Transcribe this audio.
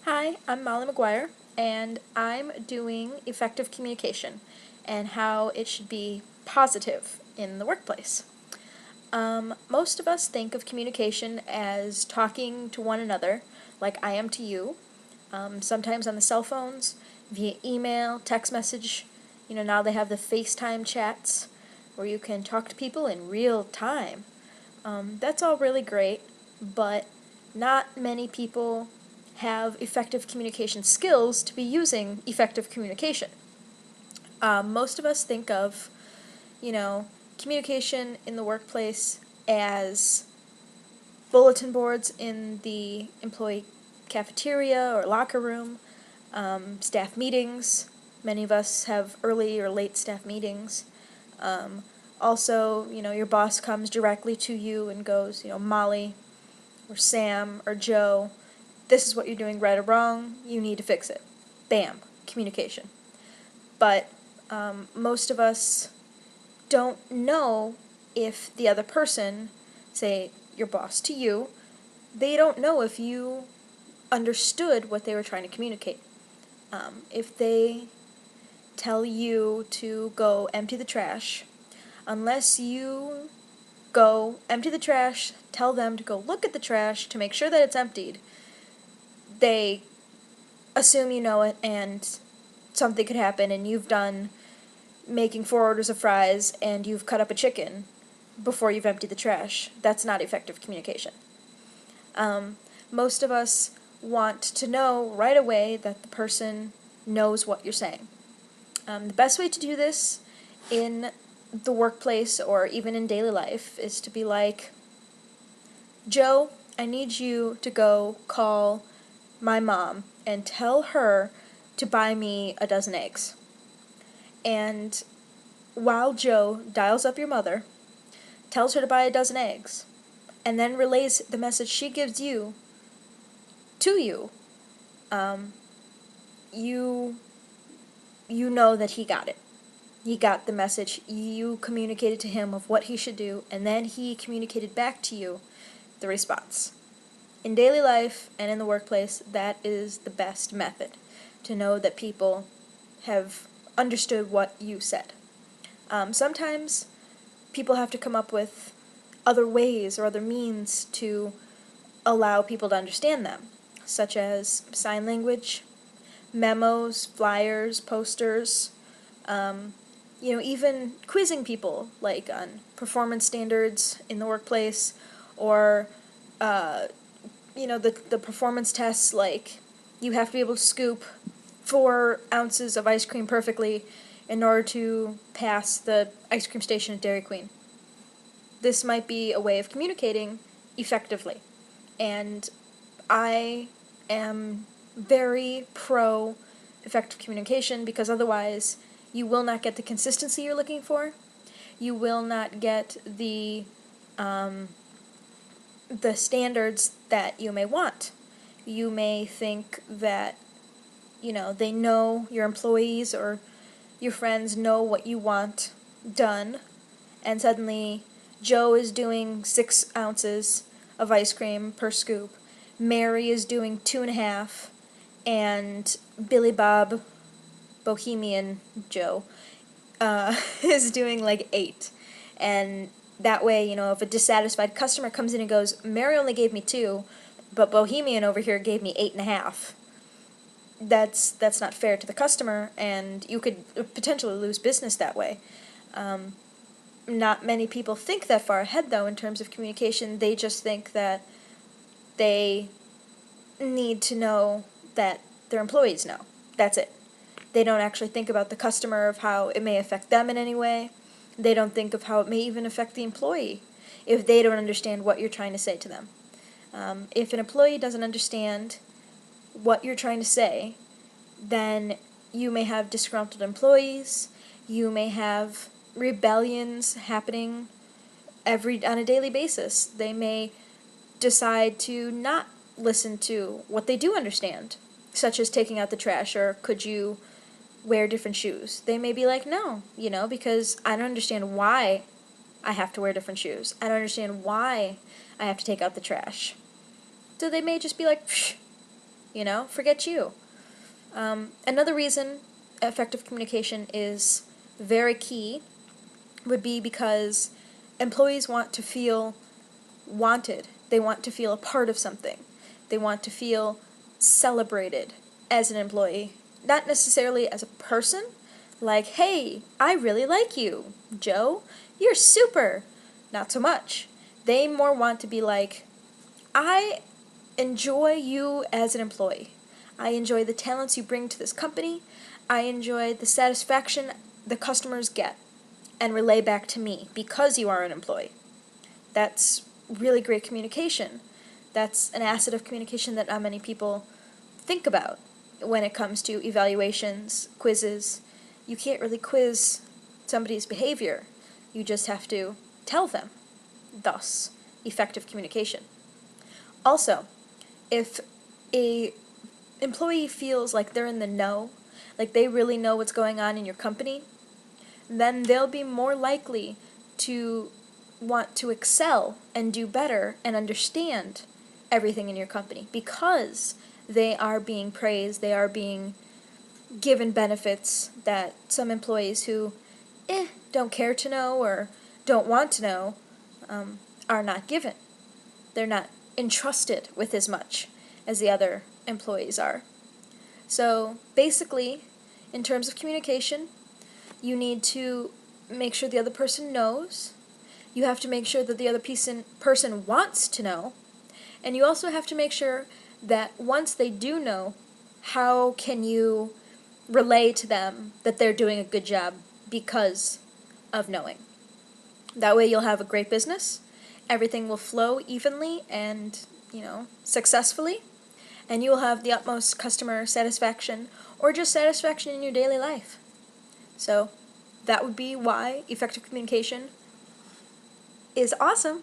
Hi, I'm Molly McGuire, and I'm doing effective communication and how it should be positive in the workplace. Most of us think of communication as talking to one another, like I am to you, sometimes on the cell phones, via email, text message. Now they have the FaceTime chats where you can talk to people in real time. That's all really great, but not many people have effective communication skills to be using effective communication. Most of us think of, you know, communication in the workplace as bulletin boards in the employee cafeteria or locker room, staff meetings. Many of us have early or late staff meetings. Also, your boss comes directly to you and goes, Molly or Sam or Joe, this is what you're doing right or wrong, you need to fix it. Bam, communication. But most of us don't know if the other person, say your boss to you, they don't know if you understood what they were trying to communicate. If they tell you to go empty the trash, unless you go empty the trash, tell them to go look at the trash to make sure that it's emptied, they assume you know it and something could happen and you've done making 4 orders of fries and you've cut up a chicken before you've emptied the trash. That's not effective communication. Most of us want to know right away that the person knows what you're saying. The best way to do this in the workplace or even in daily life is to be like, Joe, I need you to go call my mom and tell her to buy me a dozen eggs. And while Joe dials up your mother, tells her to buy a dozen eggs, and then relays the message she gives you to you, you know that he got it. He got the message. You communicated to him of what he should do, and then he communicated back to you the response. In daily life and in the workplace, that is the best method to know that people have understood what you said. Sometimes people have to come up with other ways or other means to allow people to understand them, such as sign language, memos, flyers, posters, even quizzing people, like on performance standards in the workplace, or, the performance tests, like you have to be able to scoop 4 ounces of ice cream perfectly in order to pass the ice cream station at Dairy Queen. This might be a way of communicating effectively. And I am very pro effective communication because otherwise you will not get the consistency you're looking for. You will not get the standards that you may want. You may think that they know your employees or your friends know what you want done, and suddenly Joe is doing 6 ounces of ice cream per scoop, Mary is doing 2.5, and Billy Bob, Bohemian Joe, is doing like 8. And that way, if a dissatisfied customer comes in and goes, Mary only gave me 2, but Bohemian over here gave me 8.5. That's not fair to the customer, and you could potentially lose business that way. Not many people think that far ahead, though, in terms of communication. They just think that they need to know that their employees know. That's it. They don't actually think about the customer, of how it may affect them in any way. They don't think of how it may even affect the employee if they don't understand what you're trying to say to them. If an employee doesn't understand what you're trying to say, then you may have disgruntled employees, you may have rebellions happening on a daily basis. They may decide to not listen to what they do understand, such as taking out the trash or could you wear different shoes. They may be like, no, because I don't understand why I have to wear different shoes. I don't understand why I have to take out the trash. So they may just be like, psh, Forget you. Another reason effective communication is very key would be because employees want to feel wanted. They want to feel a part of something. They want to feel celebrated as an employee. Not necessarily as a person, like, hey, I really like you, Joe. You're super. Not so much. They more want to be like, I enjoy you as an employee. I enjoy the talents you bring to this company. I enjoy the satisfaction the customers get and relay back to me because you are an employee. That's really great communication. That's an asset of communication that not many people think about when it comes to evaluations, quizzes. You can't really quiz somebody's behavior. You just have to tell them. Thus, effective communication. Also, if a employee feels like they're in the know, like they really know what's going on in your company, then they'll be more likely to want to excel and do better and understand everything in your company because they are being praised, they are being given benefits that some employees who don't care to know or don't want to know are not given. They're not entrusted with as much as the other employees are. So basically, in terms of communication, you need to make sure the other person knows. You have to make sure that the other person wants to know. And you also have to make sure that once they do know, how can you relay to them that they're doing a good job because of knowing. That way you'll have a great business. Everything will flow evenly and, successfully. And you will have the utmost customer satisfaction or just satisfaction in your daily life. So that would be why effective communication is awesome.